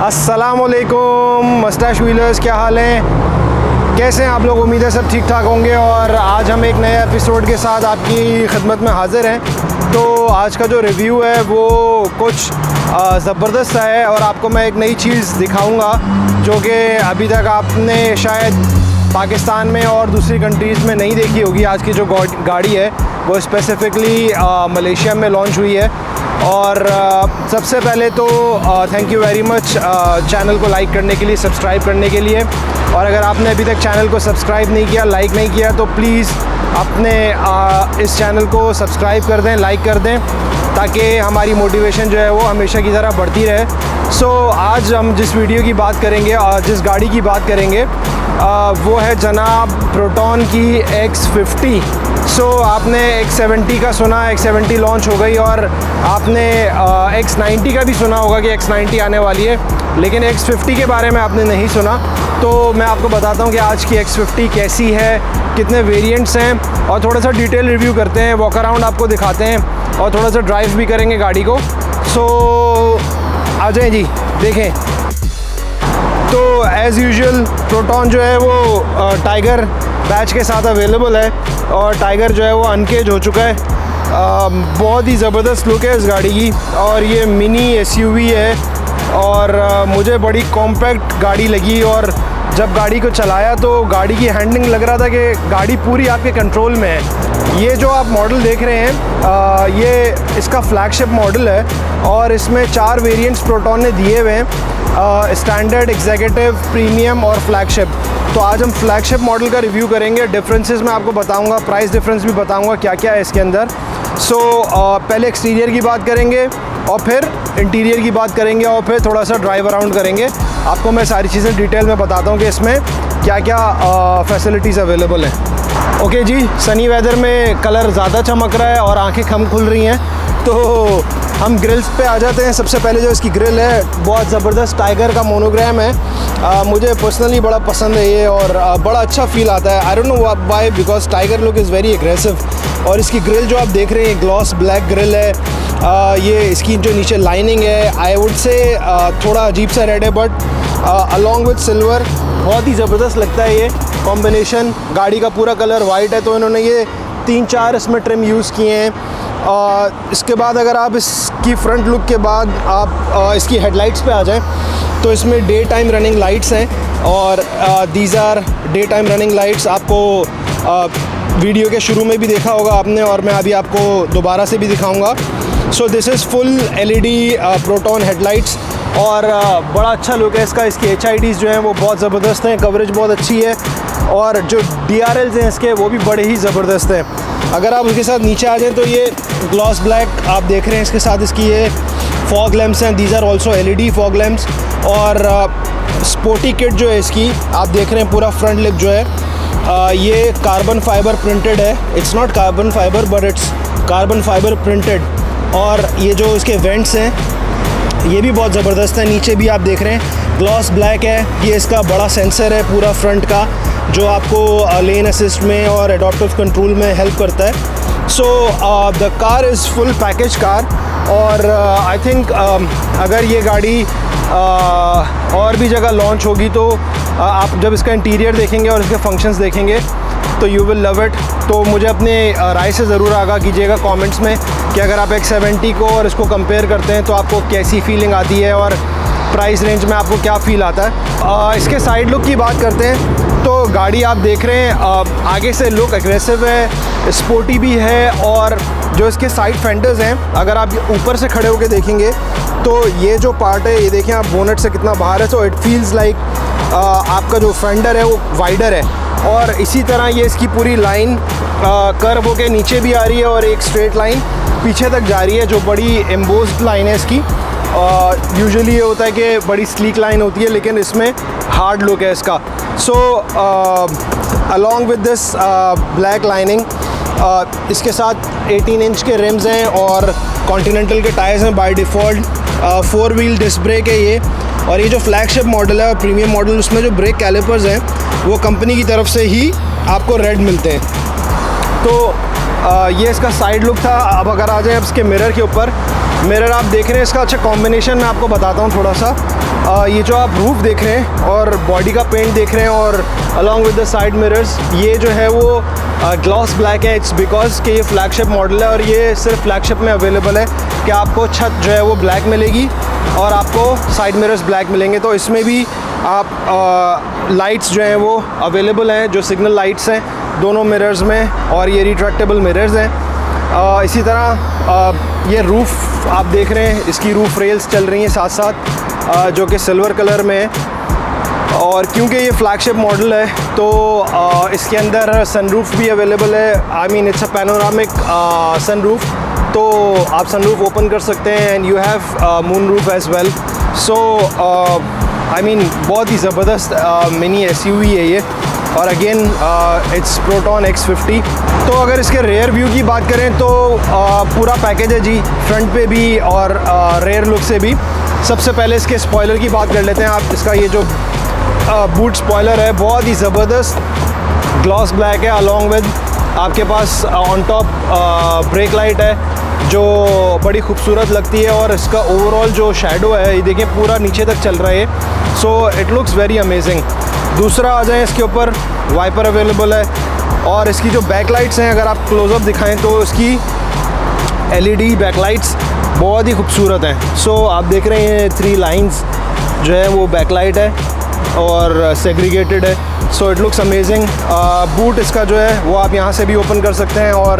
अस्सलामुअलैकुम moustache wheelers, क्या हाल है, कैसे हैं आप लोग। उम्मीद है सब ठीक ठाक होंगे और आज हम एक नए एपिसोड के साथ आपकी खिदमत में हाज़िर हैं। तो आज का जो रिव्यू है वो कुछ ज़बरदस्त है और आपको मैं एक नई चीज़ दिखाऊंगा जो कि अभी तक आपने शायद पाकिस्तान में और दूसरी कंट्रीज़ में नहीं देखी होगी। आज की जो गाड़ी है वो स्पेसिफ़िकली मलेशिया में लॉन्च हुई है। और सबसे पहले तो thank you very much channel को लाइक करने के लिए, सब्सक्राइब करने के लिए। और अगर आपने अभी तक चैनल को सब्सक्राइब नहीं किया, लाइक नहीं किया, तो प्लीज़ अपने इस चैनल को सब्सक्राइब कर दें, लाइक कर दें, ताकि हमारी मोटिवेशन जो है वो हमेशा की तरह बढ़ती रहे। सो आज हम जिस वीडियो की बात करेंगे और जिस गाड़ी की बात करेंगे वो है जनाब प्रोटॉन की X50। सो आपने X70 का सुना, X70 लॉन्च हो गई और आपने X90 का भी सुना होगा कि X90 आने वाली है, लेकिन X50 के बारे में आपने नहीं सुना। तो मैं आपको बताता हूँ कि आज की X50 कैसी है, कितने वेरिएंट्स हैं और थोड़ा सा डिटेल रिव्यू करते हैं, वॉक अराउंड आपको दिखाते हैं और थोड़ा सा ड्राइव भी करेंगे गाड़ी को। सो आ जाएं जी, देखें। तो एज़ यूजुअल प्रोटॉन जो है वो टाइगर बैच के साथ अवेलेबल है और टाइगर जो है वो अनकेज हो चुका है। बहुत ही ज़बरदस्त लुक है इस गाड़ी की और ये मिनी SUV है और मुझे बड़ी कॉम्पैक्ट गाड़ी लगी। और जब गाड़ी को चलाया तो गाड़ी की हैंडलिंग लग रहा था कि गाड़ी पूरी आपके कंट्रोल में है। ये जो आप मॉडल देख रहे हैं ये इसका फ्लैगशिप मॉडल है और इसमें 4 वेरिएंट्स प्रोटॉन ने दिए हुए हैं, स्टैंडर्ड, एग्जीक्यूटिव, प्रीमियम और फ्लैगशिप। तो आज हम फ्लैगशिप मॉडल का रिव्यू करेंगे, डिफरेंसेस मैं आपको बताऊंगा, प्राइस डिफरेंस भी बताऊंगा क्या क्या है इसके अंदर। सो पहले एक्सटीरियर की बात करेंगे और फिर इंटीरियर की बात करेंगे और फिर थोड़ा सा ड्राइव अराउंड करेंगे। आपको मैं सारी चीज़ें डिटेल में बताता हूँ कि इसमें क्या क्या फैसिलिटीज़ अवेलेबल हैं। ओके जी, सनी वेदर में कलर ज़्यादा चमक रहा है और आँखें कम खुल रही हैं, तो हम ग्रिल्स पे आ जाते हैं। सबसे पहले जो इसकी ग्रिल है बहुत ज़बरदस्त टाइगर का मोनोग्राम है। मुझे पर्सनली बड़ा पसंद है ये और बड़ा अच्छा फील आता है। I don't know why, because tiger look is very aggressive. और इसकी ग्रिल जो आप देख रहे हैं ग्लॉस ब्लैक ग्रिल है। ये इसकी जो नीचे लाइनिंग है आई वुड से थोड़ा अजीब सा रेड है, बट अलॉन्ग विद सिल्वर बहुत ही ज़बरदस्त लगता है ये कॉम्बिनेशन। गाड़ी का पूरा कलर वाइट है तो इन्होंने ये 3-4 इसमें ट्रिम यूज़ किए हैं। इसके बाद अगर आप इसकी फ्रंट लुक के बाद आप इसकी हेडलाइट्स पे आ जाएं तो इसमें डे टाइम रनिंग लाइट्स हैं और these are day time running lights. आपको वीडियो के शुरू में भी देखा होगा आपने और मैं अभी आपको दोबारा से भी दिखाऊंगा। सो this is full LED proton headlights और बड़ा अच्छा लुक है इसका। इसकी HIDs जो हैं वो बहुत ज़बरदस्त हैं, कवरेज बहुत अच्छी है और जो DRLs हैं इसके वो भी बड़े ही ज़बरदस्त हैं। अगर आप उसके साथ नीचे आ जाएं तो ये ग्लॉस ब्लैक आप देख रहे हैं, इसके साथ इसकी ये फॉग लैम्प्स हैं, these are also LED fog lamps. और स्पोर्टी किट जो है इसकी आप देख रहे हैं, पूरा फ्रंट लिप जो है ये कार्बन फाइबर प्रिंटेड है। It's not carbon fibre but it's carbon fibre printed. और ये जो इसके वेंट्स हैं ये भी बहुत ज़बरदस्त है। नीचे भी आप देख रहे हैं ग्लॉस ब्लैक है। ये इसका बड़ा सेंसर है पूरा फ्रंट का जो आपको लेन असिस्ट में और एडॉप्टिव कंट्रोल में हेल्प करता है। So the car is full package car और आई थिंक अगर ये गाड़ी और भी जगह लॉन्च होगी तो आप जब इसका इंटीरियर देखेंगे और इसके फंक्शंस देखेंगे तो यू विल लव इट। तो मुझे अपने राय से ज़रूर आगाह कीजिएगा कमेंट्स में कि अगर आप X70 को और इसको कंपेयर करते हैं तो आपको कैसी फीलिंग आती है और प्राइस रेंज में आपको क्या फ़ील आता है। इसके साइड लुक की बात करते हैं तो गाड़ी आप देख रहे हैं आगे से लुक एग्रेसिव है, स्पोर्टी भी है। और जो इसके साइड फेंडर्स हैं अगर आप ऊपर से खड़े होकर देखेंगे तो ये जो पार्ट है ये देखें आप बोनट से कितना बाहर है। सो इट फील्स लाइक आपका जो फेंडर है वो वाइडर है और इसी तरह ये इसकी पूरी लाइन कर्व होके नीचे भी आ रही है और एक स्ट्रेट लाइन पीछे तक जा रही है जो बड़ी एम्बोस्ड लाइन है इसकी। यूजुअली ये होता है कि बड़ी स्लीक लाइन होती है लेकिन इसमें हार्ड लुक है इसका। So along with this black lining इसके साथ 18 इंच के रिम्स हैं और कॉन्टिनेंटल के टायर्स हैं by default. 4 wheel disc brake है ये। और ये जो फ्लैगशिप मॉडल है और प्रीमियम मॉडल उसमें जो ब्रेक कैलिपर्स हैं वो कंपनी की तरफ से ही आपको रेड मिलते हैं। तो ये इसका साइड लुक था। अब अगर आ जाए अब इसके मिरर के ऊपर मिरर आप देख रहे हैं, इसका अच्छा कॉम्बिनेशन मैं आपको बताता हूँ थोड़ा सा। ये जो आप रूफ देख रहे हैं और बॉडी का पेंट देख रहे हैं और along with the side mirrors, ये जो है वो ग्लॉस ब्लैक है। इट्स बिकॉज कि ये फ्लैगशिप मॉडल है और ये सिर्फ फ्लैगशिप में अवेलेबल है कि आपको छत जो है वो ब्लैक मिलेगी और आपको साइड मिरर्स ब्लैक मिलेंगे। तो इसमें भी आप लाइट्स जो हैं वो अवेलेबल हैं, जो सिग्नल लाइट्स हैं दोनों मिरर्स में, और ये रिट्रैक्टेबल मिरर्स हैं। इसी तरह ये रूफ़ आप देख रहे हैं, इसकी रूफ़ रेल्स चल रही हैं साथ साथ, जो कि सिल्वर कलर में है। और क्योंकि ये फ्लैगशिप मॉडल है तो इसके अंदर सनरूफ भी अवेलेबल है। I mean it's a panoramic sunroof, तो आप सनरूफ ओपन कर सकते हैं and you have moon roof as well. So I mean बहुत ही ज़बरदस्त मिनी एसयूवी है ये। और अगेन इट्स प्रोटॉन X50। तो अगर इसके रेयर व्यू की बात करें तो पूरा पैकेज है जी, फ्रंट पे भी और रेयर लुक से भी। सबसे पहले इसके स्पॉइलर की बात कर लेते हैं आप। इसका ये जो बूट स्पॉइलर है बहुत ही ज़बरदस्त ग्लॉस ब्लैक है, अलॉन्ग विद आपके pass on top brake light है जो बड़ी खूबसूरत लगती है। और इसका ओवरऑल जो शेडो है ये देखिए पूरा नीचे तक चल रहा है, so it looks very amazing. दूसरा आ जाए इसके ऊपर, वाइपर अवेलेबल है और इसकी जो बैकलाइट्स हैं अगर आप क्लोज़अप दिखाएं तो इसकी LED बैकलाइट्स बहुत ही खूबसूरत हैं। सो आप देख रहे हैं 3 लाइंस जो है वो बैकलाइट है और सेग्रीगेटेड है, so it looks amazing. Boot इसका जो है वो आप यहाँ से भी ओपन कर सकते हैं और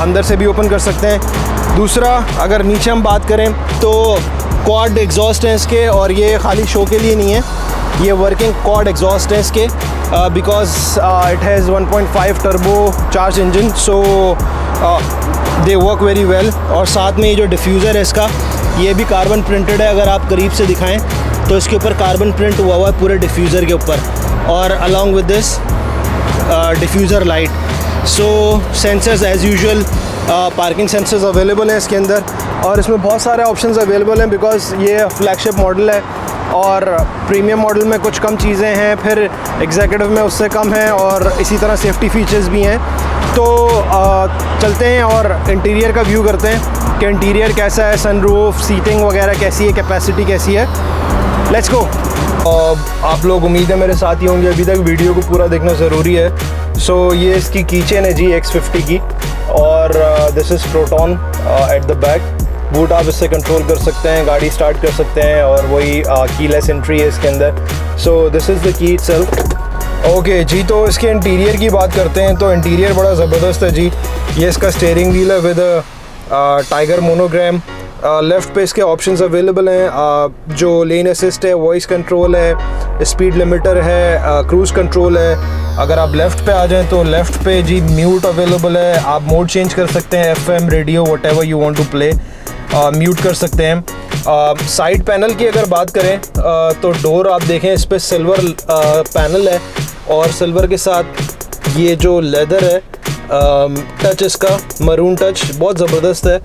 अंदर से भी ओपन कर सकते हैं। दूसरा अगर नीचे हम बात करें तो क्वाड एग्जॉस्ट हैं इसके, और ये खाली शो के लिए नहीं है, ये वर्किंग क्वाड एग्जॉस्ट है इसके, because it has 1.5 turbo charge engine, so they work very well. और साथ में ये जो डिफ्यूज़र है इसका, ये भी कार्बन प्रिंटेड है। अगर आप करीब से दिखाएं तो इसके ऊपर कार्बन प्रिंट हुआ हुआ है पूरे डिफ्यूज़र के ऊपर, और along with this diffuser light. So sensors as usual, parking sensors available हैं इसके अंदर, और इसमें बहुत सारे ऑप्शंस अवेलेबल हैं बिकॉज ये फ्लैगशिप मॉडल है। और प्रीमियम मॉडल में कुछ कम चीज़ें हैं, फिर एग्जीक्यूटिव में उससे कम है, और इसी तरह सेफ्टी फीचर्स भी हैं। तो चलते हैं और इंटीरियर का व्यू करते हैं कि इंटीरियर कैसा है, सनरूफ, सीटिंग वगैरह कैसी है, कैपेसिटी कैसी है। Let's go. आप लोग उम्मीद है मेरे साथ ही होंगे, अभी तक वीडियो को पूरा देखना ज़रूरी है। सो ये इसकी कीचेन है जी X50 की, और this is proton at the back. Boot आप इससे कंट्रोल कर सकते हैं, गाड़ी स्टार्ट कर सकते हैं, और वही कीलेस एंट्री है इसके अंदर। So this is the key itself. Okay जी, तो इसके इंटीरियर की बात करते हैं तो इंटीरियर बड़ा ज़बरदस्त है जी। ये इसका स्टीयरिंग व्हील है विद टाइगर मोनोग्राम। लेफ़्ट पे इसके ऑप्शंस अवेलेबल हैं, जो लेन असिस्ट है, वॉइस कंट्रोल है, स्पीड लिमिटर है, क्रूज़ कंट्रोल है। अगर आप लेफ़्ट पे आ जाएं तो लेफ़्ट पे जी म्यूट अवेलेबल है, आप मोड चेंज कर सकते हैं, FM, radio, whatever you want to play, mute कर सकते हैं। साइड पैनल की अगर बात करें तो डोर आप देखें, इस पर सिल्वर पैनल है, और सिल्वर के साथ ये जो लेदर है, टच इसका मरून टच बहुत ज़बरदस्त है।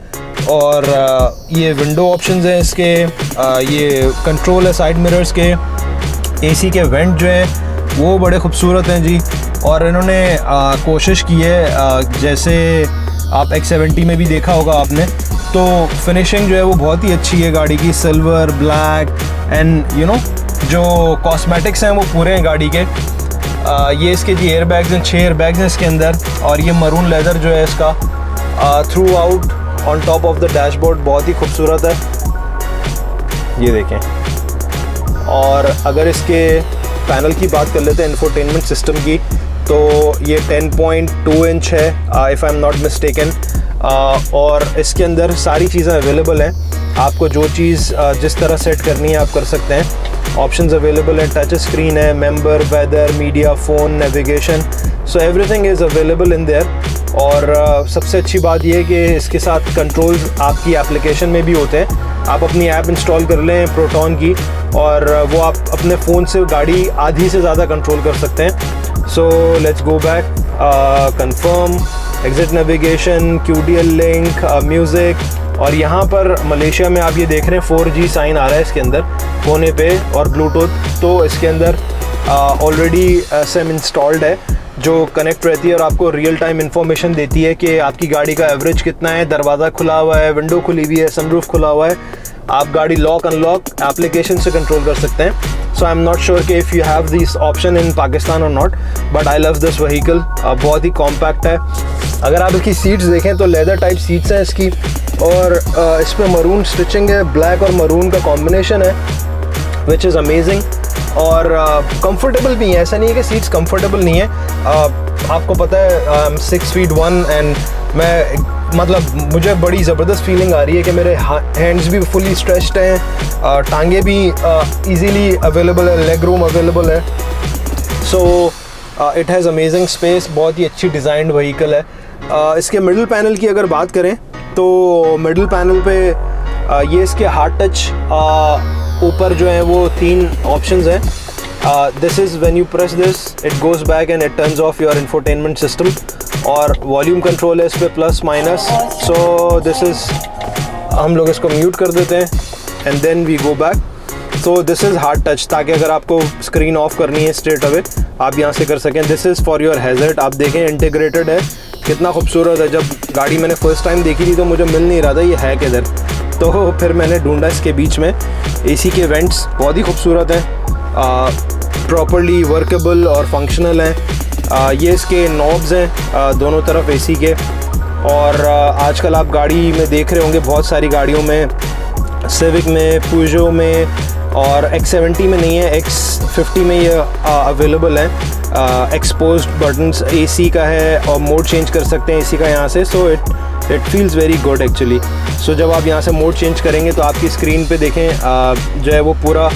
और ये विंडो ऑप्शंस हैं इसके, ये कंट्रोल है साइड मिरर्स के, AC के वेंट जो हैं वो बड़े खूबसूरत हैं जी। और इन्होंने कोशिश की है, जैसे आप X70 में भी देखा होगा आपने, तो फिनिशिंग जो है वो बहुत ही अच्छी है गाड़ी की, silver, black and you know जो कॉस्मेटिक्स हैं वो पूरे हैं गाड़ी के। ये इसके जी एयर बैग्स हैं, 6 एयर बैग्स हैं इसके अंदर, और ये मरून लेदर जो है इसका through out on top of the dashboard बहुत ही खूबसूरत है, ये देखें। और अगर इसके पैनल की बात कर लेते हैं इंफोटेनमेंट सिस्टम की, तो ये 10.2 इंच है if I am not mistaken, और इसके अंदर सारी चीज़ें अवेलेबल हैं। आपको जो चीज़ जिस तरह सेट करनी है आप कर सकते हैं। ऑप्शंस अवेलेबल हैं, टच स्क्रीन है, member, weather, media, phone, navigation, so everything is available in there. और सबसे अच्छी बात यह है कि इसके साथ कंट्रोल्स आपकी एप्लीकेशन में भी होते हैं। आप अपनी ऐप इंस्टॉल कर लें प्रोटॉन की, और वो आप अपने फ़ोन से गाड़ी आधी से ज़्यादा कंट्रोल कर सकते हैं। So let's go back, confirm, exit navigation, QDL link, music. और यहाँ पर मलेशिया में आप ये देख रहे हैं 4G साइन आ रहा है इसके अंदर कोने पे, और ब्लूटूथ तो इसके अंदर ऑलरेडी सिम इंस्टॉल्ड है। जो कनेक्ट रहती है और आपको रियल टाइम इन्फॉर्मेशन देती है कि आपकी गाड़ी का एवरेज कितना है, दरवाज़ा खुला हुआ है, विंडो खुली हुई है, सनरूफ खुला हुआ है। आप गाड़ी लॉक अनलॉक एप्लीकेशन से कंट्रोल कर सकते हैं। So I am not sure कि if you have this option in Pakistan और not, but I love this vehicle. बहुत ही कॉम्पैक्ट है। अगर आप इसकी सीट्स देखें तो लेदर टाइप सीट्स हैं इसकी, और इस पर मरून स्टिचिंग है, ब्लैक और मरून का कॉम्बिनेशन है, विच इज़ अमेजिंग। और कंफर्टेबल भी है, ऐसा नहीं है कि सीट्स कंफर्टेबल नहीं है। आपको पता है आई एम 6 feet 1 एंड मैं मतलब मुझे बड़ी ज़बरदस्त फीलिंग आ रही है कि मेरे हैंड्स भी फुली स्ट्रेच्ड हैं, टांगे भी इजीली अवेलेबल है, लेग रूम अवेलेबल है। So it has amazing space, बहुत ही अच्छी डिज़ाइंड व्हीकल है। इसके मिडल पैनल की अगर बात करें तो मिडल पैनल पे ये इसके हार्ड टच ऊपर जो है वो 3 ऑप्शंस हैं। This is when you press this it goes back and it turns off your infotainment system, और वॉल्यूम कंट्रोल है इस पर plus minus. So this is, हम लोग इसको म्यूट कर देते हैं and then we go back. So this is hard touch, ताकि अगर आपको स्क्रीन ऑफ करनी है स्ट्रेट अवे आप यहाँ से कर सकें। This is for your hazard, आप देखें इंटीग्रेटेड है, कितना खूबसूरत है। जब गाड़ी मैंने फ़र्स्ट टाइम देखी थी तो मुझे मिल नहीं रहा था ये है किधर, तो फिर मैंने ढूंढा इसके बीच में। एसी के वेंट्स बहुत ही खूबसूरत हैं, प्रॉपर्ली वर्केबल और फंक्शनल हैं। ये इसके नॉब्स हैं दोनों तरफ एसी के। और आजकल आप गाड़ी में देख रहे होंगे बहुत सारी गाड़ियों में, सिविक में, पूजो में, और X70 में नहीं है, X50 में ये अवेलेबल है। एक्सपोज्ड बटन्स एसी का है और मोड चेंज कर सकते हैं एसी का यहाँ से। So it feels very good actually. So जब आप यहाँ से मोड चेंज करेंगे तो आपकी स्क्रीन पे देखें जो है वो पूरा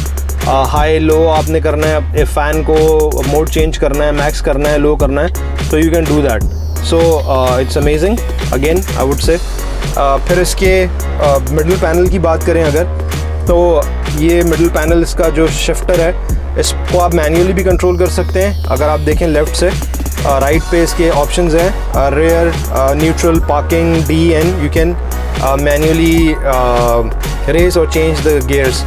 हाई लो आपने करना है, फ़ैन को मोड चेंज करना है, मैक्स करना है, लो करना है, तो you can do that. So it's amazing again I would say. फिर इसके मिडल पैनल की बात करें अगर, तो ये मिडल पैनल इसका जो शिफ्टर है इसको आप मैन्युअली भी कंट्रोल कर सकते हैं। अगर आप देखें लेफ़्ट से राइट पे इसके ऑप्शंस हैं, rear, neutral, parking, D N. You can manually race और चेंज द गियर्स।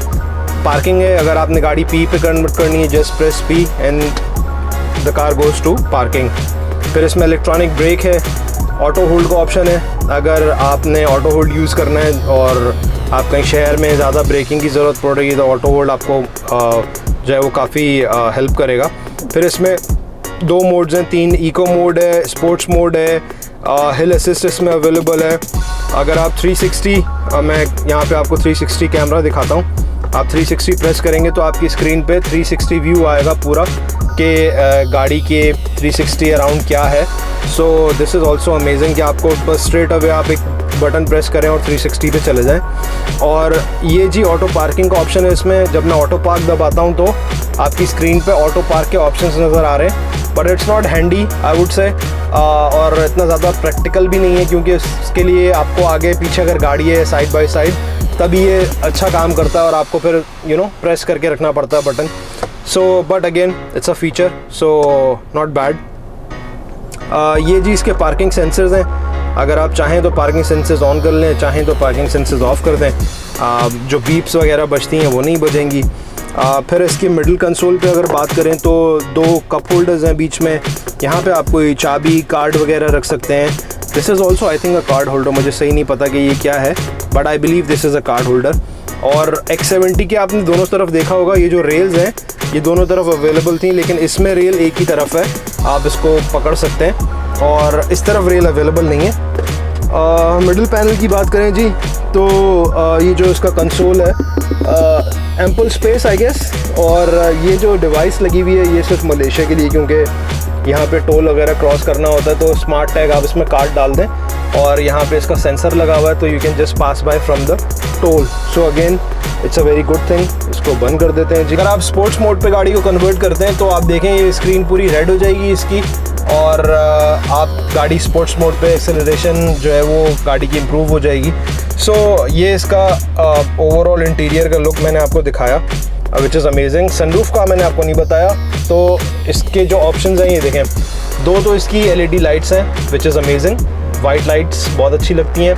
पार्किंग है, अगर आपने गाड़ी पी पे कन्वर्ट करनी है just press P and the car goes to parking. फिर इसमें इलेक्ट्रॉनिक ब्रेक है, ऑटो होल्ड का ऑप्शन है, अगर आपने ऑटो होल्ड यूज़ करना है और आप कहीं शहर में ज़्यादा ब्रेकिंग की ज़रूरत पड़ रही है तो ऑटो होल्ड आपको जो है वो काफ़ी हेल्प करेगा। फिर इसमें 2 मोड्स हैं, 3 इको मोड है, स्पोर्ट्स मोड है, हिल असिस्ट इसमें अवेलेबल है। अगर आप 360, मैं यहाँ पे आपको 360 कैमरा दिखाता हूँ, आप 360 प्रेस करेंगे तो आपकी स्क्रीन पे 360 व्यू आएगा पूरा कि गाड़ी के 360 अराउंड क्या है। सो दिस इज़ ऑल्सो अमेजिंग कि आपको बस स्ट्रेट अवे आप एक बटन प्रेस करें और 360 पे चले जाएं। और ये जी ऑटो पार्किंग का ऑप्शन है इसमें। जब मैं ऑटो पार्क दबाता हूँ तो आपकी स्क्रीन पे ऑटो पार्क के ऑप्शंस नज़र आ रहे हैं, but it's not handy I would say, और इतना ज़्यादा प्रैक्टिकल भी नहीं है, क्योंकि इसके लिए आपको आगे पीछे अगर गाड़ी है साइड बाय साइड तभी ये अच्छा काम करता है और आपको फिर प्रेस करके रखना पड़ता है button. So but again it's a feature, so not bad. ये जी इसके पार्किंग सेंसर्स हैं, अगर आप चाहें तो पार्किंग सेंसर्स ऑन कर लें, चाहें तो पार्किंग सेंसर्स ऑफ कर दें, जो बीप्स वगैरह बजती हैं वो नहीं बजेंगी। फिर इसकी मिडिल कंसोल पे अगर बात करें तो 2 कप होल्डर्स हैं बीच में, यहाँ पे आप कोई चाबी कार्ड वगैरह रख सकते हैं। This is also I think a card holder, मुझे सही नहीं पता कि ये क्या है, but I believe this is a card holder. और X70 के आपने दोनों तरफ देखा होगा, ये जो रेल्स हैं ये दोनों तरफ अवेलेबल थी, लेकिन इसमें रेल एक ही तरफ है, आप इसको पकड़ सकते हैं, और इस तरफ रेल अवेलेबल नहीं है। मिडिल पैनल की बात करें जी तो ये जो इसका कंसोल है, एम्पल स्पेस आई गेस। और ये जो डिवाइस लगी हुई है ये सिर्फ मलेशिया के लिए, क्योंकि यहाँ पे टोल वगैरह क्रॉस करना होता है तो स्मार्ट टैग आप इसमें कार्ड डाल दें और यहाँ पे इसका सेंसर लगा हुआ है तो you can just pass by from the toll. So again it's a very good thing. इसको बंद कर देते हैं जी। अगर आप स्पोर्ट्स मोड पे गाड़ी को कन्वर्ट करते हैं तो आप देखें ये स्क्रीन पूरी रेड हो जाएगी इसकी, और आप गाड़ी स्पोर्ट्स मोड पे एक्सेलरेशन जो है वो गाड़ी की इम्प्रूव हो जाएगी। सो ये इसका ओवरऑल इंटीरियर का लुक मैंने आपको दिखाया, विच इज़ अमेजिंग। सनरूफ का मैंने आपको नहीं बताया, तो इसके जो ऑप्शंस हैं ये देखें, 2 तो इसकी LED लाइट्स हैं which is amazing, white lights बहुत अच्छी लगती हैं।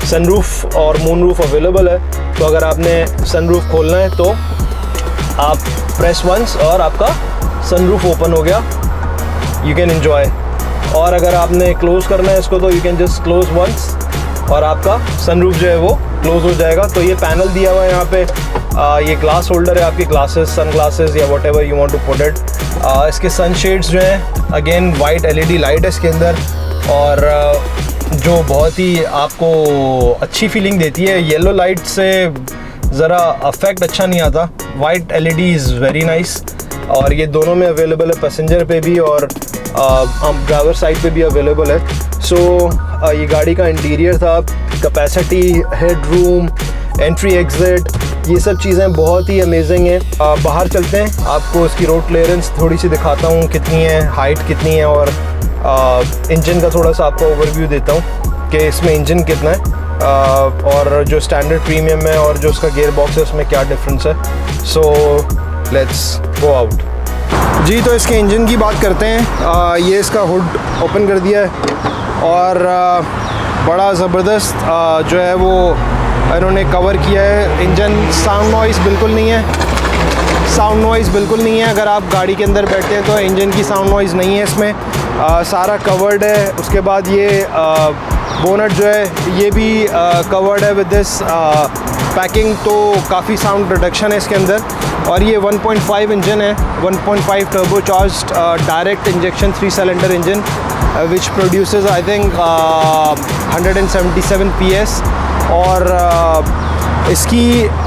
सनरूफ और मूनरूफ अवेलेबल है, तो अगर आपने सनरूफ खोलना है तो आप प्रेस वंस और आपका सनरूफ ओपन हो गया। You can enjoy. और अगर आपने क्लोज़ करना है इसको तो you can just close ones और आपका सनरूफ जो है वो क्लोज हो जाएगा। तो ये पैनल दिया हुआ है यहाँ पे, ये ग्लास होल्डर है आपकी ग्लासेस, सन ग्लासेस या whatever you want to put it. इसके सन शेड्स जो हैं अगेन वाइट LED लाइट है इसके अंदर, और जो बहुत ही आपको अच्छी फीलिंग देती है। येलो लाइट से ज़रा अफेक्ट अच्छा नहीं आता, white LED is very nice. और ये दोनों में अवेलेबल है, पैसेंजर पे भी और ड्राइवर साइड पे भी अवेलेबल है। सो ये गाड़ी का इंटीरियर था, capacity, head room, entry exit, ये सब चीज़ें बहुत ही अमेजिंग हैं। बाहर चलते हैं, आपको इसकी रोड क्लियरेंस थोड़ी सी दिखाता हूँ कितनी है, हाइट कितनी है, और इंजन का थोड़ा सा आपको ओवरव्यू देता हूँ कि इसमें इंजन कितना है और जो स्टैंडर्ड प्रीमियम है और जो उसका गियर बॉक्स है उसमें क्या डिफरेंस है। सो लेट्स गो आउट जी। तो इसके इंजन की बात करते हैं। ये इसका हुड ओपन कर दिया है और बड़ा ज़बरदस्त जो है वो इन्होंने कवर किया है। इंजन साउंड नॉइज़ बिल्कुल नहीं है, साउंड नॉइज़ बिल्कुल नहीं है। अगर आप गाड़ी के अंदर बैठते हैं तो इंजन की साउंड नॉइज़ नहीं है इसमें, सारा कवर्ड है। उसके बाद ये बोनट जो है ये भी कवर्ड है विद दिस पैकिंग, तो काफ़ी साउंड रिडक्शन है इसके अंदर। और ये 1.5 इंजन है, 1.5 turbo charged direct injection 3 cylinder engine which produces I think 177 PS। और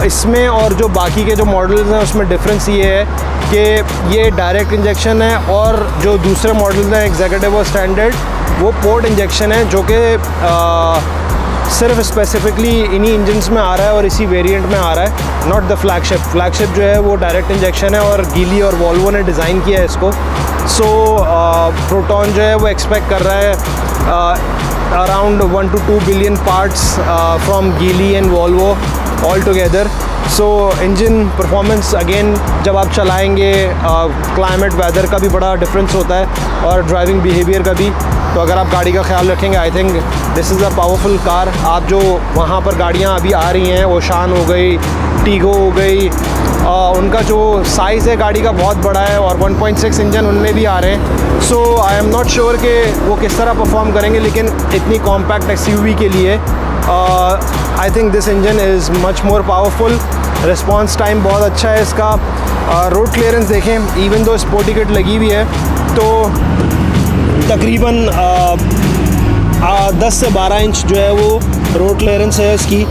इसमें और जो बाकी के जो मॉडल्स हैं उसमें डिफरेंस ये है कि ये डायरेक्ट इंजेक्शन है, और जो दूसरे मॉडल्स हैं एग्जीक्यूटिव और स्टैंडर्ड वो पोर्ट इंजेक्शन है, जो कि सिर्फ स्पेसिफिकली इन्हीं इंजन्स में आ रहा है और इसी वेरिएंट में आ रहा है, नॉट द फ्लैगशिप जो है वो डायरेक्ट इंजेक्शन है और गीली और वॉल्वो ने डिज़ाइन किया है इसको। सो प्रोटॉन जो है वो एक्सपेक्ट कर रहा है around 1 to 2 billion parts from Geely and Volvo all together. So engine performance again जब आप चलाएंगे, क्लाइमेट वेदर का भी बड़ा डिफरेंस होता है और ड्राइविंग बिहेवियर का भी। तो अगर आप गाड़ी का ख्याल रखेंगे I think this is a powerful car. आप जो वहाँ पर गाड़ियाँ अभी आ रही हैं, ओशान हो गई, टीगो हो गई, उनका जो साइज़ है गाड़ी का बहुत बड़ा है और 1.6 इंजन उनमें भी आ रहे हैं। So I am not sure कि वो किस तरह परफॉर्म करेंगे, लेकिन इतनी कॉम्पैक्ट SUV के लिए I think this engine is much more powerful. Response time बहुत अच्छा है इसका। रोड क्लियरेंस देखें, इवन दो स्पोर्टी किट लगी हुई है तो तकरीबन 10 से 12 इंच जो है वो रोड क्लियरेंस है इसकी।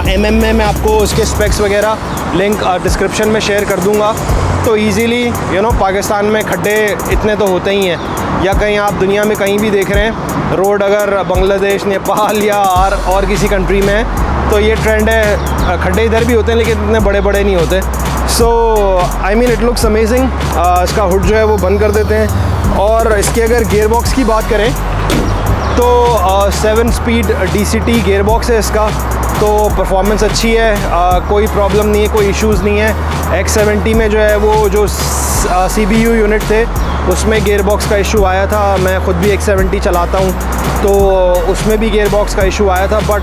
MM में मैं आपको उसके स्पेक्स वगैरह लिंक डिस्क्रिप्शन में शेयर कर दूंगा। तो इजीली पाकिस्तान में खड्डे इतने तो होते ही हैं, या कहीं आप दुनिया में कहीं भी देख रहे हैं रोड अगर बांग्लादेश, नेपाल या और किसी कंट्री में है तो ये ट्रेंड है, खड्डे इधर भी होते हैं लेकिन इतने बड़े बड़े नहीं होते। So I mean it looks amazing. इसका हुड जो है वो बंद कर देते हैं। और इसके अगर गियर बॉक्स की बात करें तो 7 स्पीड DCT गियर बॉक्स है इसका, तो परफॉर्मेंस अच्छी है, कोई प्रॉब्लम नहीं है, कोई इश्यूज़ नहीं है। X70 में जो है वो जो CBU यूनिट थे उसमें गियर बॉक्स का इशू आया था। मैं ख़ुद भी X70 चलाता हूँ तो उसमें भी गियर बॉक्स का इशू आया था, बट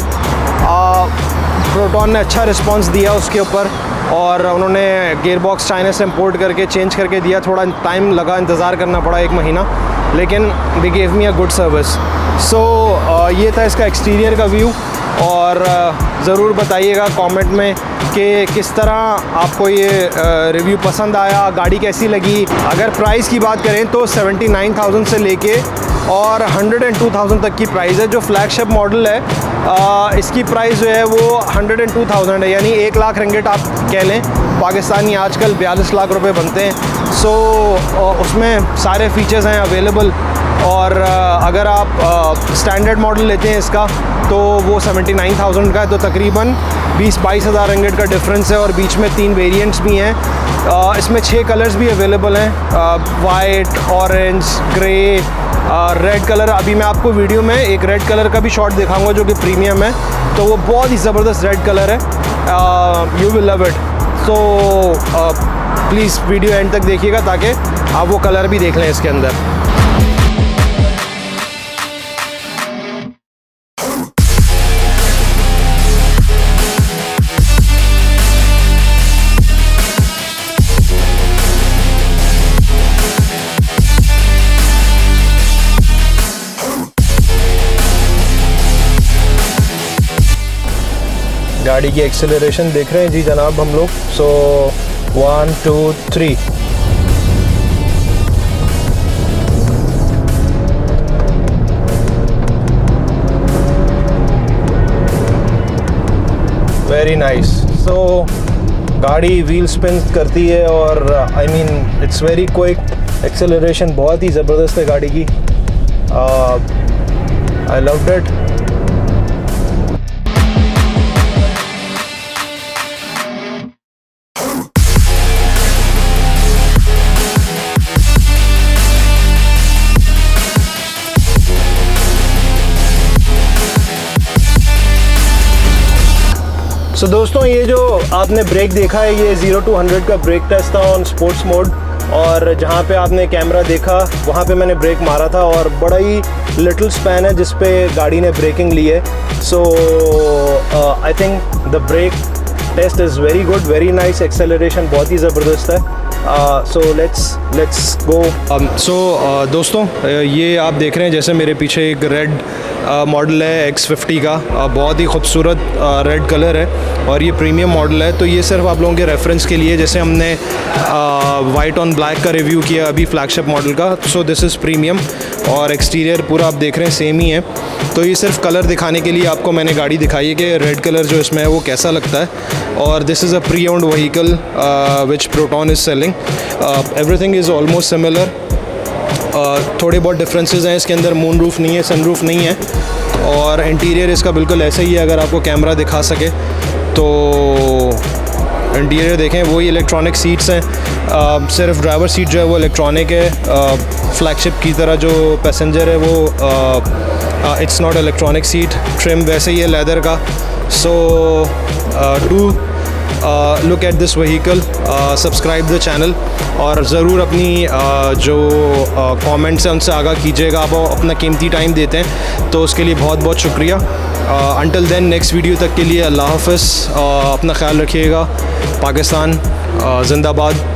प्रोटॉन ने अच्छा रिस्पांस दिया उसके ऊपर और उन्होंने गियर बॉक्स चाइना से इंपोर्ट करके चेंज करके दिया। थोड़ा टाइम लगा, इंतज़ार करना पड़ा 1 महीना, लेकिन they gave me a good service. So ये था इसका एक्सटीरियर का व्यू। और ज़रूर बताइएगा कमेंट में कि किस तरह आपको ये रिव्यू पसंद आया, गाड़ी कैसी लगी। अगर प्राइस की बात करें तो 79,000 से लेके और 102,000 तक की प्राइस है। जो फ्लैगशिप मॉडल है इसकी प्राइस जो है वो 102,000 है, यानी 1 लाख रिंगिट आप कह लें। पाकिस्तानी आजकल 42 लाख रुपए बनते हैं। सो उसमें सारे फीचर्स हैं अवेलेबल। और अगर आप स्टैंडर्ड मॉडल लेते हैं इसका तो वो 79,000 का है, तो तकरीबन 20-22 हज़ार रिंगिट का डिफरेंस है। और बीच में 3 वेरिएंट्स भी हैं। इसमें 6 कलर्स भी अवेलेबल हैं, white, orange, grey, red colour. अभी मैं आपको वीडियो में एक रेड कलर का भी शॉट दिखाऊंगा जो कि प्रीमियम है, तो वो बहुत ही ज़बरदस्त रेड कलर है, you will love it. So please video and तक देखिएगा ताकि आप वो कलर भी देख लें इसके अंदर। गाड़ी की एक्सेलरेशन देख रहे हैं जी जनाब हम लोग। सो 1 2 3 वेरी नाइस। सो गाड़ी व्हील स्पिन करती है और I mean it's very quick. Acceleration बहुत ही ज़बरदस्त है गाड़ी की। I loved it. सो दोस्तों, ये जो आपने ब्रेक देखा है ये 0 to 100 का ब्रेक टेस्ट था ऑन स्पोर्ट्स मोड। और जहाँ पे आपने कैमरा देखा वहाँ पे मैंने ब्रेक मारा था और बड़ा ही लिटिल स्पैन है जिस पे गाड़ी ने ब्रेकिंग ली है। So I think the brake test is very good, very nice. Acceleration बहुत ही ज़बरदस्त है। So let's go. सो दोस्तों, ये आप देख रहे हैं जैसे मेरे पीछे एक रेड मॉडल है X50 का। बहुत ही खूबसूरत रेड कलर है और ये प्रीमियम मॉडल है। तो ये सिर्फ आप लोगों के रेफरेंस के लिए, जैसे हमने वाइट ऑन ब्लैक का रिव्यू किया अभी फ्लैगशिप मॉडल का। सो दिस इज़ प्रीमियम और एक्सटीरियर पूरा आप देख रहे हैं सेम ही है। तो ये सिर्फ कलर दिखाने के लिए आपको मैंने गाड़ी दिखाई है कि रेड कलर जो इसमें है वो कैसा लगता है। और this is a pre owned vehicle which proton is selling. Everything is almost similar. थोड़े बहुत डिफरेंसेस हैं इसके अंदर। मून रूफ नहीं है, सन रूफ नहीं है और इंटीरियर इसका बिल्कुल ऐसा ही है। अगर आपको कैमरा दिखा सके तो इंटीरियर देखें, वही इलेक्ट्रॉनिक सीट्स हैं। सिर्फ ड्राइवर सीट जो है वो इलेक्ट्रॉनिक है। फ्लैगशिप की तरह जो पैसेंजर है वो it's not electronic seat. Trim वैसे ही है लेदर का। So do look at this vehicle, subscribe the channel और ज़रूर अपनी जो कमेंट्स हैं उनसे आगाह कीजिएगा। आप अपना कीमती टाइम देते हैं तो उसके लिए बहुत बहुत शुक्रिया। अंटिल देन नेक्स्ट वीडियो तक के लिए अल्लाह हाफ़िज़। अपना ख्याल रखिएगा। पाकिस्तान जिंदाबाद।